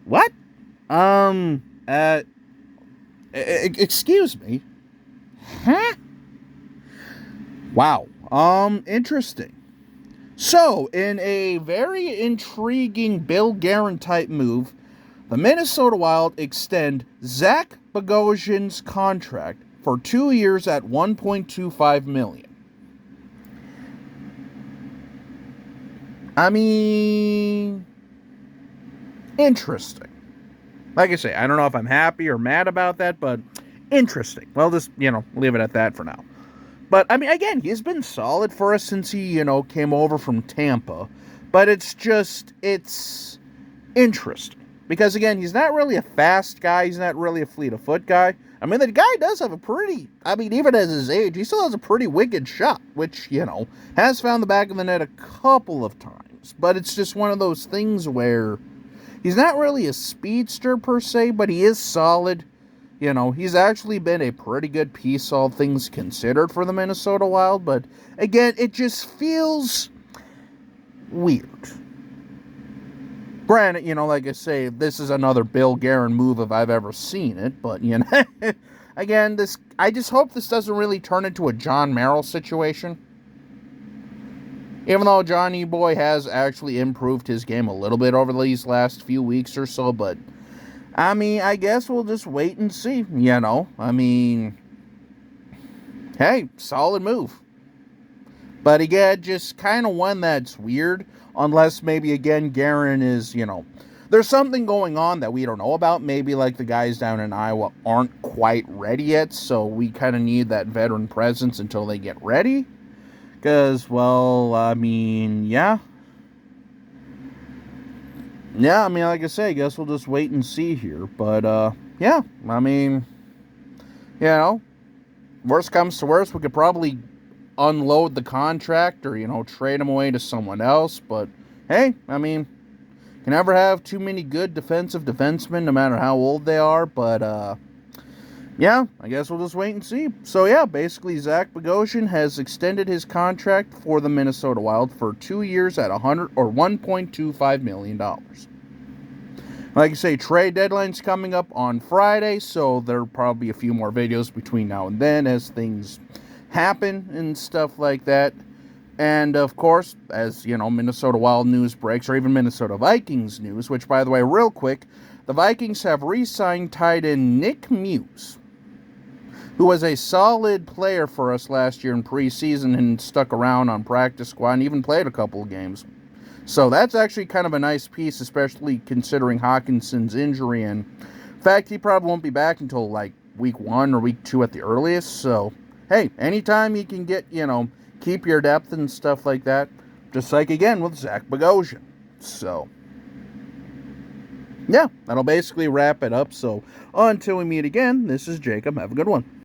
What? Uh, excuse me. Huh? Wow. Interesting. So, in a very intriguing Bill Guerin type move, the Minnesota Wild extend Zach Bogosian's contract for 2 years at $1.25 million. I mean, interesting. Like I say, I don't know if I'm happy or mad about that, but interesting. Well, just, leave it at that for now. But, I mean, again, he's been solid for us since he, came over from Tampa. But it's interesting. Because, again, he's not really a fast guy. He's not really a fleet of foot guy. I mean, the guy does have even at his age, he still has a pretty wicked shot, which, has found the back of the net a couple of times. But it's just one of those things where he's not really a speedster per se, but he is solid. He's actually been a pretty good piece, all things considered, for the Minnesota Wild. But, again, it just feels weird. Granted, like I say, this is another Bill Guerin move if I've ever seen it. But, again, I just hope this doesn't really turn into a John Merrill situation. Even though Johnny Boy has actually improved his game a little bit over these last few weeks or so, but I mean, I guess we'll just wait and see, I mean, hey, solid move. But again, just kind of one that's weird, unless maybe, again, Guerin is, there's something going on that we don't know about. Maybe, like, the guys down in Iowa aren't quite ready yet, so we kind of need that veteran presence until they get ready. Because, well, I mean, yeah. Yeah, I mean, like I say, I guess we'll just wait and see here. But, yeah, I mean, worst comes to worst, we could probably unload the contract or, trade him away to someone else. But, hey, I mean, can never have too many good defensive defensemen, no matter how old they are. But, yeah, I guess we'll just wait and see. So, yeah, basically, Zach Bogosian has extended his contract for the Minnesota Wild for 2 years at $1.25 million. Like I say, trade deadline's coming up on Friday, so there'll probably be a few more videos between now and then as things happen and stuff like that. And, of course, as, Minnesota Wild news breaks, or even Minnesota Vikings news, which, by the way, real quick, the Vikings have re-signed tight end Nick Muse, who was a solid player for us last year in preseason and stuck around on practice squad and even played a couple of games. So that's actually kind of a nice piece, especially considering Hawkinson's injury. And in fact, he probably won't be back until like week 1 or week 2 at the earliest. So, hey, anytime you can get, keep your depth and stuff like that, just like, again, with Zach Bogosian. So, yeah, that'll basically wrap it up. So, until we meet again, this is Jacob. Have a good one.